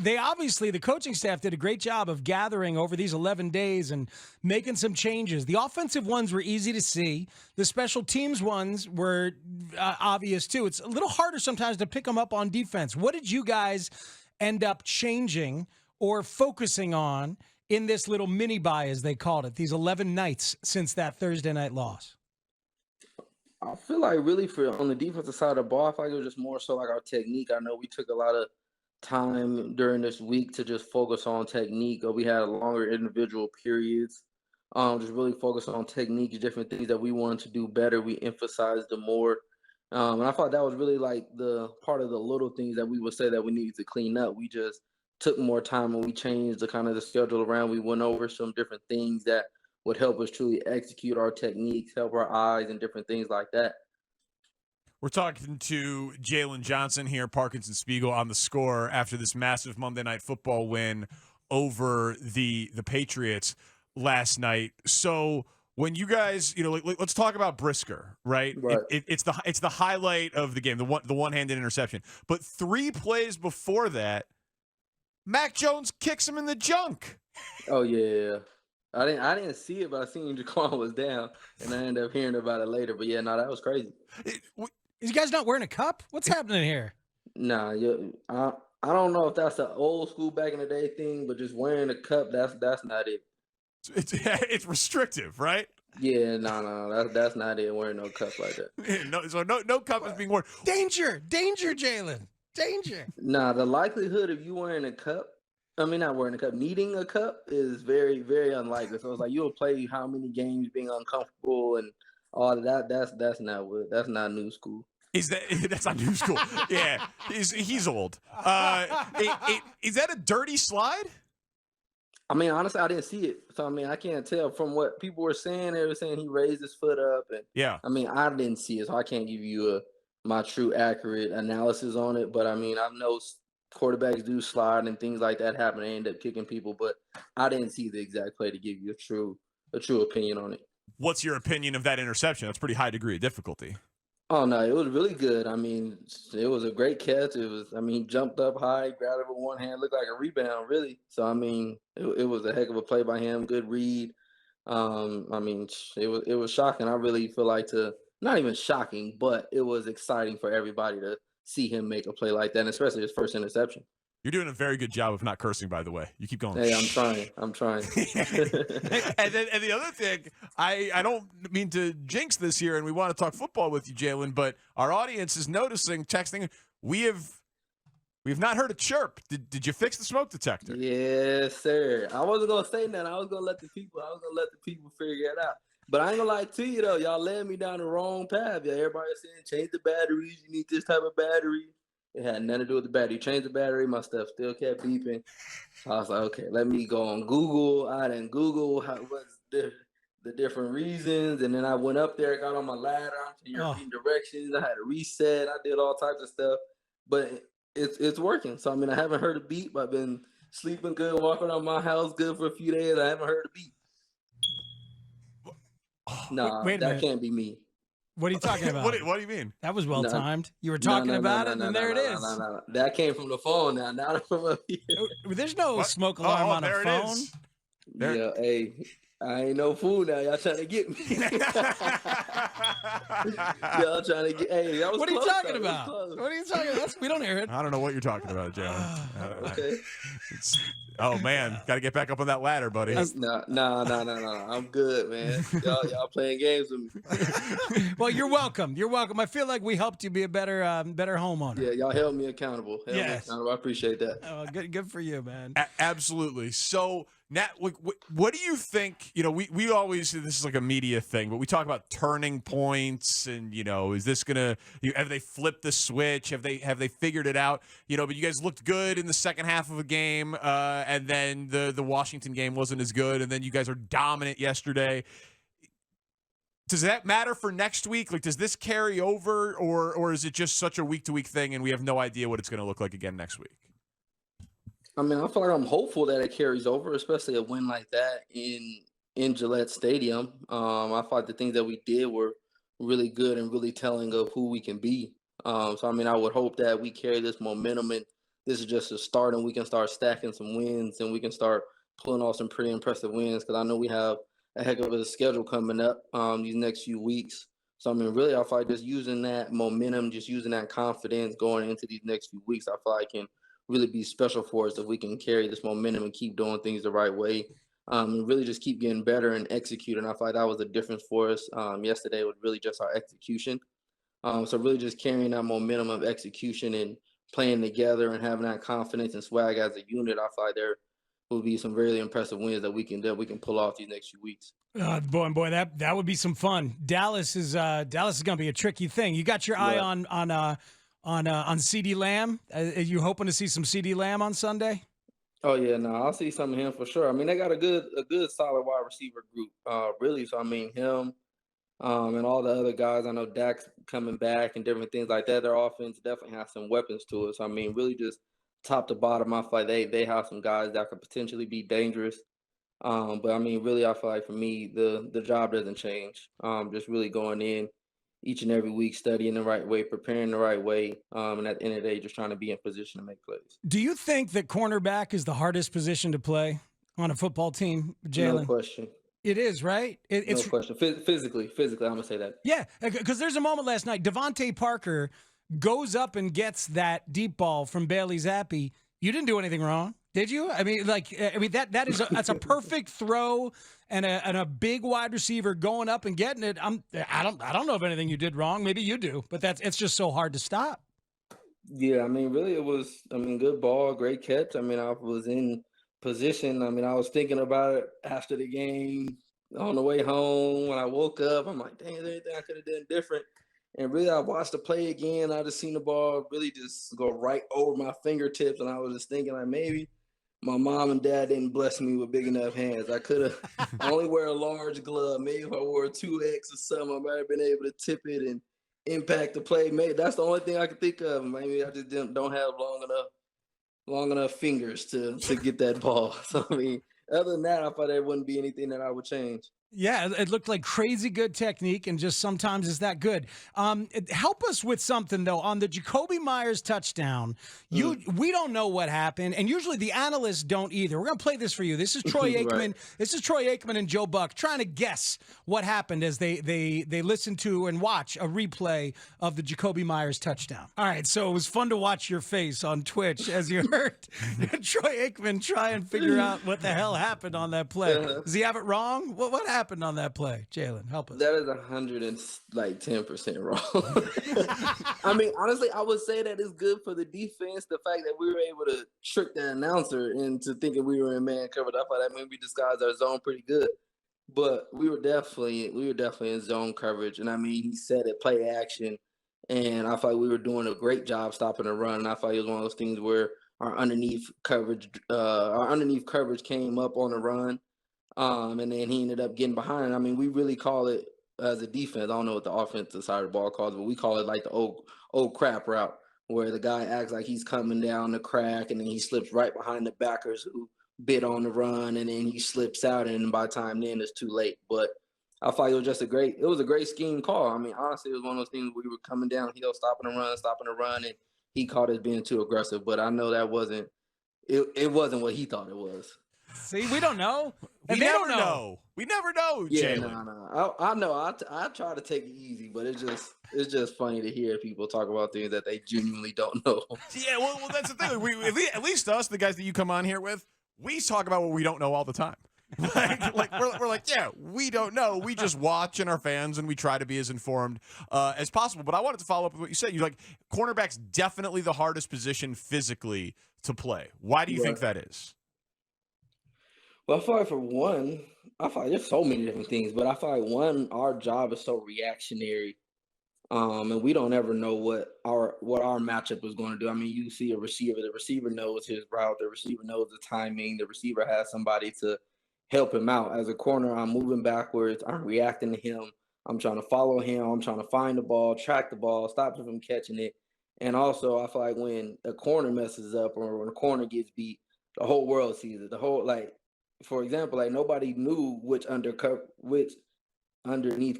they obviously, the coaching staff did a great job of gathering over these 11 days and making some changes. The offensive ones were easy to see. The special teams ones were obvious, too. It's a little harder sometimes to pick them up on defense. What did you guys end up changing or focusing on in this little mini-bye, as they called it, these 11 nights since that Thursday night loss? I feel like really on the defensive side of the ball, I feel like it was just more so like our technique. I know we took a lot of time during this week to just focus on technique. Or we had longer individual periods, just really focus on techniques, different things that we wanted to do better. We emphasized them more. And I thought that was really like the part of the little things that we would say that we needed to clean up. We just took more time and we changed the kind of the schedule around. We went over some different things that would help us truly execute our techniques, help our eyes, and different things like that. We're talking to Jaylon Johnson here, Parkins Spiegel, on The Score after this massive Monday Night Football win over the Patriots last night. So when you guys, let's talk about Brisker, right? It's the highlight of the game, the one-handed interception. But 3 plays before that, Mac Jones kicks him in the junk. Oh yeah. I didn't see it, but I seen Jaquan was down, and I ended up hearing about it later. But yeah, no, that was crazy. Is you guys not wearing a cup? What's happening here? Nah, I don't know if that's an old school back in the day thing, but just wearing a cup, that's not it. It's restrictive, right? Yeah, no, that's not it. Wearing no cup like that. No cup is being worn. Danger, Jaylon, danger. Nah, the likelihood of you wearing a cup. I mean, not wearing a cup, needing a cup is very, very unlikely. So it's like you'll play how many games being uncomfortable and all of that. That's not new school. That's not new school? Yeah, he's old. Is that a dirty slide? I mean, honestly, I didn't see it, so I mean, I can't tell from what people were saying. They were saying he raised his foot up, and yeah. I mean, I didn't see it, so I can't give you my true accurate analysis on it. But I mean, I know quarterbacks do slide and things like that happen. They end up kicking people, but I didn't see the exact play to give you a true opinion on it. What's your opinion of that interception? That's a pretty high degree of difficulty. Oh no, it was really good. I mean, it was a great catch. He jumped up high, grabbed it with one hand, looked like a rebound, really. So I mean, it was a heck of a play by him. Good read. I mean, it was shocking. I really feel like not even shocking, but it was exciting for everybody to see him make a play like that, and especially his first interception. You're doing a very good job of not cursing, by the way. You keep going. Hey, I'm trying. and the other thing, I don't mean to jinx this here, and we want to talk football with you, Jaylon, but our audience is noticing, texting, we've not heard a chirp. Did you fix the smoke detector? Yes, sir. I wasn't gonna say that. I was gonna let the people figure it out. But I ain't gonna lie to you though, y'all led me down the wrong path. Yeah, everybody saying change the batteries, you need this type of battery. It had nothing to do with the battery. Changed the battery, my stuff still kept beeping. I was like, okay, let me go on Google. I didn't Google what's the different reasons, and then I went up there, got on my ladder, I'm reading directions. I had to reset. I did all types of stuff, but it's working. So I mean, I haven't heard a beep. I've been sleeping good, walking around my house good for a few days. I haven't heard a beep. No, that can't be me. What are you talking about? What do you mean? That was well timed. You were talking about it, and there it is. No. That came from the phone now, not from up here. There's no smoke alarm on a phone. Yeah, hey, I ain't no fool now. Y'all trying to get me. Y'all trying to get. Hey, that was what are you talking about? What are you talking about? We don't hear it. I don't know what you're talking about, Jaylon. Okay. Oh man, got to get back up on that ladder, buddy. No. I'm good, man. Y'all playing games with me. Well, you're welcome. You're welcome. I feel like we helped you be a better homeowner. Yeah, y'all held me accountable. Yes. I appreciate that. Oh, good for you, man. Absolutely. So, Nat, what do you think? We always, this is like a media thing, but we talk about turning points and, is this going to, have they flipped the switch? Have they figured it out? But you guys looked good in the second half of a game, and then the Washington game wasn't as good, and then you guys are dominant yesterday. Does that matter for next week? Like, does this carry over, or is it just such a week-to-week thing, and we have no idea what it's going to look like again next week? I mean, I feel like I'm hopeful that it carries over, especially a win like that in Gillette Stadium. I thought the things that we did were really good and really telling of who we can be. So, I mean, I would hope that we carry this momentum and this is just a start, and we can start stacking some wins, and we can start pulling off some pretty impressive wins. Because I know we have a heck of a schedule coming up these next few weeks. So I mean, really, I feel like just using that momentum, just using that confidence going into these next few weeks, I feel like can really be special for us if we can carry this momentum and keep doing things the right way. And really just keep getting better and executing. I feel like that was the difference for us yesterday was really just our execution. So really just carrying that momentum of execution and playing together and having that confidence and swag as a unit. I feel like there will be some really impressive wins that we can pull off these next few weeks. Boy, that would be some fun. Dallas is going to be a tricky thing. You got your eye on CeeDee Lamb. Are you hoping to see some CeeDee Lamb on Sunday? Oh yeah, no, I'll see some of him for sure. I mean, they got a good solid wide receiver group, really. So I mean, him, and all the other guys. I know Dak's coming back and different things like that. Their offense definitely has some weapons to it. So I mean, really just top to bottom, I feel like they have some guys that could potentially be dangerous. But I mean, really, I feel like for me, the job doesn't change. Just really going in each and every week, studying the right way, preparing the right way, and at the end of the day, just trying to be in position to make plays. Do you think that cornerback is the hardest position to play on a football team, Jaylon? No question. It is, right? No question. Physically, I'm gonna say that. Yeah, because there's a moment last night. Devontae Parker goes up and gets that deep ball from Bailey Zappi. You didn't do anything wrong, did you? I mean, that's a perfect throw and a big wide receiver going up and getting it. I don't know of anything you did wrong. Maybe you do, but it's just so hard to stop. Yeah, I mean, really, it was. I mean, good ball, great catch. I mean, I was in position. I mean, I was thinking about it after the game on the way home. When I woke up, I'm like, dang, is there anything I could have done different? And really, I watched the play again. I just seen the ball really just go right over my fingertips, and I was just thinking like maybe my mom and dad didn't bless me with big enough hands. I could have only wear a large glove. Maybe if I wore a 2X or something, I might have been able to tip it and impact the play. Maybe that's the only thing I could think of. Maybe I just don't have long enough fingers to get that ball. So I mean, other than that, I thought there wouldn't be anything that I would change. Yeah, it looked like crazy good technique, and just sometimes it's that good. Help us with something though on the Jakobi Meyers touchdown. We don't know what happened, and usually the analysts don't either. We're gonna play this for you. This is Troy Aikman. Right. This is Troy Aikman and Joe Buck trying to guess what happened as they listen to and watch a replay of the Jakobi Meyers touchdown. All right, so it was fun to watch your face on Twitch as you heard Troy Aikman try and figure out what the hell happened on that play. Does he have it wrong? What happened on that play? Jaylon, help us. That is 110% wrong. I mean, honestly, I would say that it's good for the defense. The fact that we were able to trick the announcer into thinking we were in man covered. I thought that maybe we disguised our zone pretty good. But we were definitely in zone coverage. And I mean, he said it, play action. And I thought we were doing a great job stopping the run. And I thought it was one of those things where our underneath coverage came up on the run. And then he ended up getting behind. I mean, we really call it as a defense. I don't know what the offensive side of the ball calls, but we call it like the old crap route, where the guy acts like he's coming down the crack, and then he slips right behind the backers who bid on the run, and then he slips out, and by the time then it's too late. But I thought it was just a great scheme call. I mean, honestly, it was one of those things where we were coming downhill, stopping the run, and he caught us being too aggressive. But I know that wasn't what he thought it was. See, we don't know. We never know. We never know, Yeah, Jaylon. no. I know. I try to take it easy, but it's just funny to hear people talk about things that they genuinely don't know. Yeah, well, that's the thing. At least us, the guys that you come on here with, we talk about what we don't know all the time. we're like, yeah, we don't know. We just watch and are fans, and we try to be as informed as possible. But I wanted to follow up with what you said. You're like, cornerback's definitely the hardest position physically to play. Why do you think that is? Well, I feel like for one, there's so many different things, but I feel like one, our job is so reactionary, and we don't ever know what our matchup is going to do. I mean, you see a receiver, the receiver knows his route, the receiver knows the timing, the receiver has somebody to help him out. As a corner, I'm moving backwards, I'm reacting to him, I'm trying to follow him, I'm trying to find the ball, track the ball, stop him from catching it. And also, I feel like when a corner messes up or when a corner gets beat, the whole world sees it. For example, like nobody knew which underneath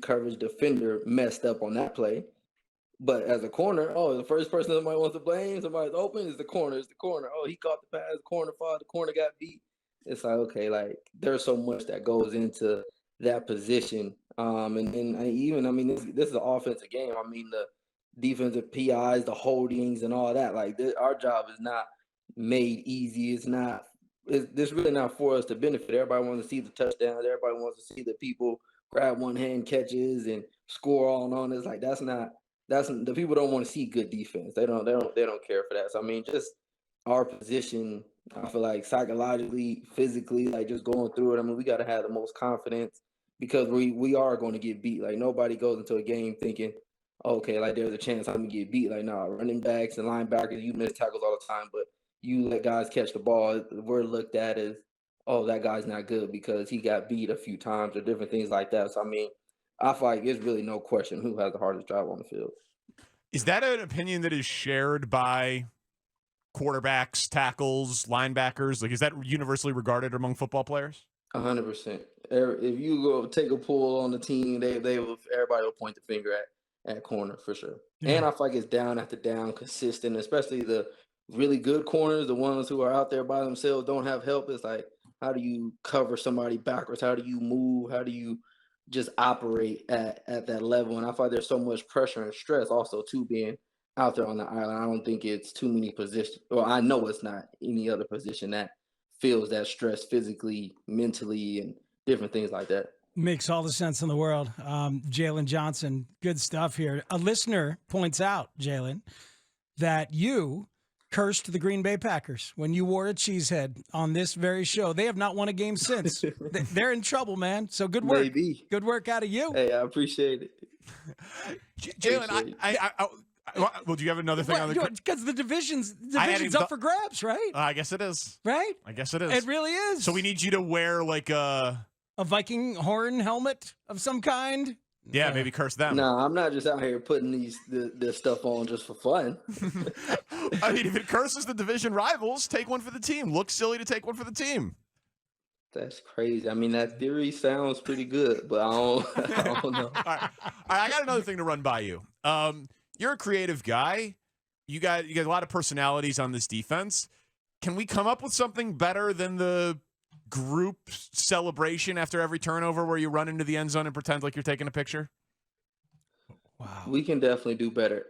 coverage defender messed up on that play. But as a corner, oh, the first person somebody wants to blame, somebody's open, is the corner. It's the corner. Oh, he caught the pass, the corner fought, the corner got beat. It's like, okay, like there's so much that goes into that position. And even, I mean, this is an offensive game. I mean, the defensive PIs, the holdings, and all that. Like our job is not made easy. This really not for us to benefit. Everybody wants to see the touchdowns. Everybody wants to see the people grab one hand catches and score all on. It's like that's the people don't want to see good defense. They don't care for that. So I mean, just our position, I feel like psychologically, physically, like just going through it. I mean, we got to have the most confidence because we are going to get beat. Like nobody goes into a game thinking, okay, like there's a chance I'm gonna get beat. Like nah, running backs and linebackers, you miss tackles all the time, but you let guys catch the ball. We're looked at as, oh, that guy's not good because he got beat a few times or different things like that. So I mean, I feel like there's really no question who has the hardest job on the field. Is that an opinion that is shared by quarterbacks, tackles, linebackers? Like, is that universally regarded among football players? 100%. If you go take a poll on the team, everybody will point the finger at corner for sure. Yeah. And I feel like it's down after down, consistent, especially the really good corners, the ones who are out there by themselves, don't have help. It's like, how do you cover somebody backwards? How do you move? How do you just operate at that level? And I feel like there's so much pressure and stress also too being out there on the island. I don't think it's too many positions. Well, I know it's not any other position that feels that stress physically, mentally, and different things like that. Makes all the sense in the world. Jaylon Johnson, good stuff here. A listener points out, Jaylon, that you cursed the Green Bay Packers when you wore a cheesehead on this very show. They have not won a game since. They're in trouble, man. So good work. Maybe. Good work out of you. Hey, I appreciate it. Jaylon, well, do you have another thing on the? Because the division's up for grabs, right? I guess it is. Right? I guess it is. It really is. So we need you to wear like a Viking horn helmet of some kind. Yeah, maybe curse them. No, I'm not just out here putting this stuff on just for fun. I mean, if it curses the division rivals, take one for the team. Looks silly to take one for the team. That's crazy. I mean, that theory sounds pretty good, but I don't know. All right, I got another thing to run by you. You're a creative guy. You got a lot of personalities on this defense. Can we come up with something better than the group celebration after every turnover where you run into the end zone and pretend like you're taking a picture? Wow. We can definitely do better.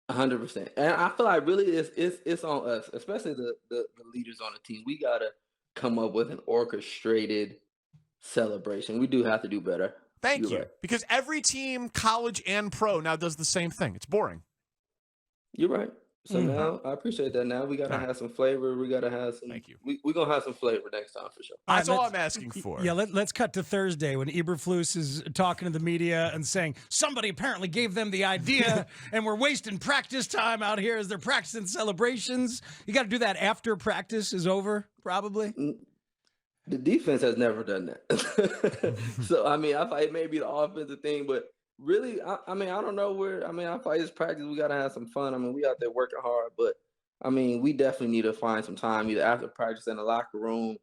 100%. And I feel like really it's on us, especially the leaders on the team. We got to come up with an orchestrated celebration. We do have to do better. Thank you. Right. Because every team, college and pro, now does the same thing. It's boring. You're right. So now I appreciate that. Now we got to have some flavor. We got to have some. Thank you. We're going to have some flavor next time for sure. That's all I'm asking for. Yeah, let's cut to Thursday when Eberflus is talking to the media and saying somebody apparently gave them the idea and we're wasting practice time out here as they're practicing celebrations. You got to do that after practice is over, probably. The defense has never done that. So, I mean, I thought it may be the offensive thing, but really, I mean, I don't know where. I mean, I thought it's practice. We got to have some fun. I mean, we out there working hard, but I mean, we definitely need to find some time either after practice in the locker room,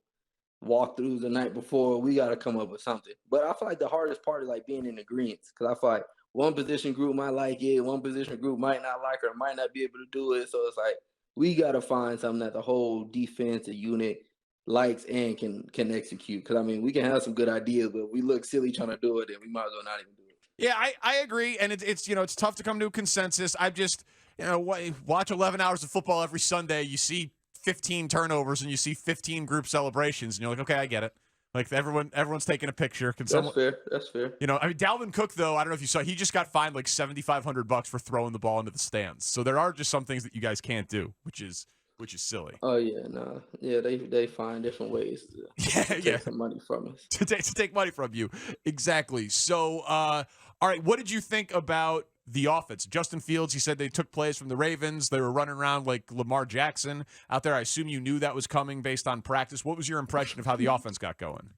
walkthroughs the night before. We got to come up with something. But I feel like the hardest part is like being in agreement because I feel like one position group might like it, one position group might not like it, or might not be able to do it. So it's like we got to find something that the whole defensive unit likes and can execute. Because I mean, we can have some good ideas, but if we look silly trying to do it, then we might as well not even do it. Yeah, I agree, and it's it's tough to come to a consensus. I just watch 11 hours of football every Sunday. You see 15 turnovers and you see 15 group celebrations, and you're like, okay, I get it. Like everyone's taking a picture. That's fair. That's fair. I mean, Dalvin Cook though, I don't know if you saw, he just got fined like $7,500 for throwing the ball into the stands. So there are just some things that you guys can't do, which is silly. Oh yeah, no, yeah, they find different ways to take some money from us. to take money from you, exactly. So, all right, what did you think about the offense? Justin Fields, he said they took plays from the Ravens. They were running around like Lamar Jackson out there. I assume you knew that was coming based on practice. What was your impression of how the offense got going?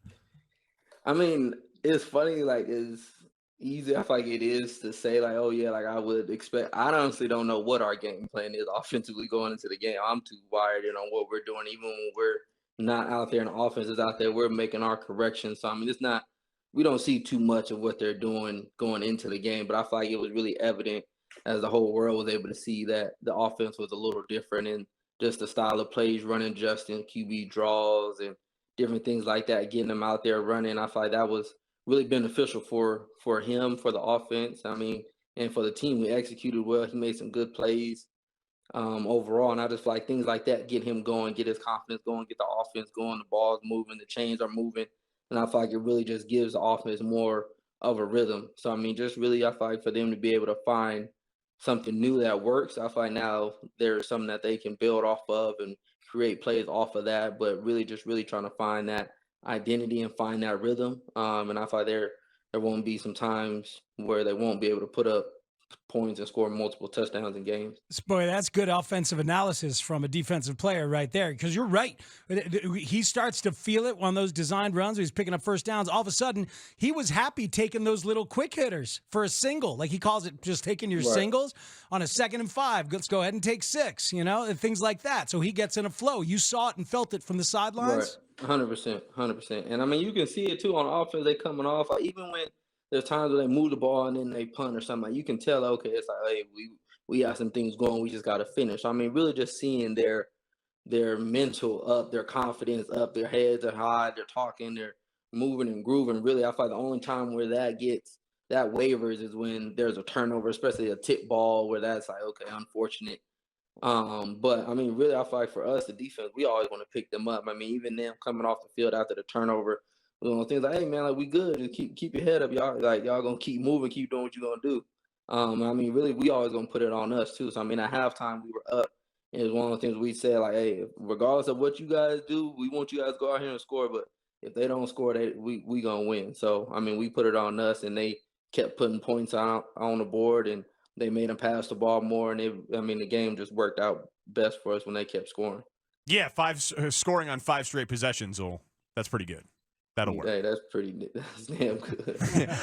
I mean, it's funny, like it's easy. I feel like it is to say like, oh yeah, like I would expect. I honestly don't know what our game plan is offensively going into the game. I'm too wired in on what we're doing. Even when we're not out there and the offense is out there, we're making our corrections. So I mean, we don't see too much of what they're doing going into the game. But I feel like it was really evident as the whole world was able to see that the offense was a little different and just the style of plays, running Justin, QB draws, and different things like that, getting him out there running. I feel like that was really beneficial for him, for the offense. I mean, and for the team. We executed well. He made some good plays overall. And I just feel like things like that get him going, get his confidence going, get the offense going, the ball's moving, the chains are moving. And I feel like it really just gives the offense more of a rhythm. So, I mean, just really, I feel like for them to be able to find something new that works, I feel like now there's something that they can build off of and create plays off of that, but really just really trying to find that identity and find that rhythm. And I feel like there won't be some times where they won't be able to put up points and score multiple touchdowns in games. Boy, that's good offensive analysis from a defensive player right there. Because you're right. He starts to feel it on those designed runs. He's picking up first downs. All of a sudden, he was happy taking those little quick hitters for a single. Like he calls it just taking your singles on a 2nd and 5. Let's go ahead and take 6, and things like that. So he gets in a flow. You saw it and felt it from the sidelines? Right. 100%. And I mean, you can see it too on offense. They coming off. Like, even when there's times where they move the ball and then they punt or something, like, you can tell, okay, it's like, hey, we got some things going. We just got to finish. I mean, really just seeing their mental up, their confidence up, their heads are high, they're talking, they're moving and grooving. Really, I feel like the only time where that wavers is when there's a turnover, especially a tip ball, where that's like, okay, unfortunate. But I mean, really, I feel like for us, the defense, we always want to pick them up. I mean, even them coming off the field after the turnover, things like, hey man, like, we good, just keep your head up, y'all. Like, y'all gonna keep moving, keep doing what you're gonna do. I mean, really, we always gonna put it on us too. So I mean, at halftime, we were up. It was one of the things we said, like, hey, regardless of what you guys do, we want you guys to go out here and score. But if they don't score, we gonna win. So I mean, we put it on us, and they kept putting points on the board, and they made them pass the ball more. And the game just worked out best for us when they kept scoring. Yeah, scoring on 5 straight possessions. That's pretty good. That'll work. Hey, that's damn good.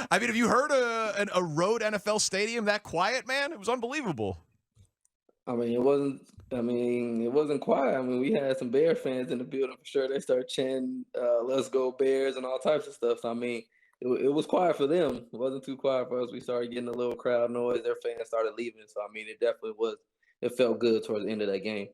I mean, have you heard a road NFL stadium that quiet, man? It was unbelievable. I mean, it wasn't quiet. I mean, we had some Bear fans in the building for sure. They started chanting, "Let's go Bears" and all types of stuff. So I mean, it was quiet for them. It wasn't too quiet for us. We started getting a little crowd noise. Their fans started leaving. So I mean, it definitely was. It felt good towards the end of that game.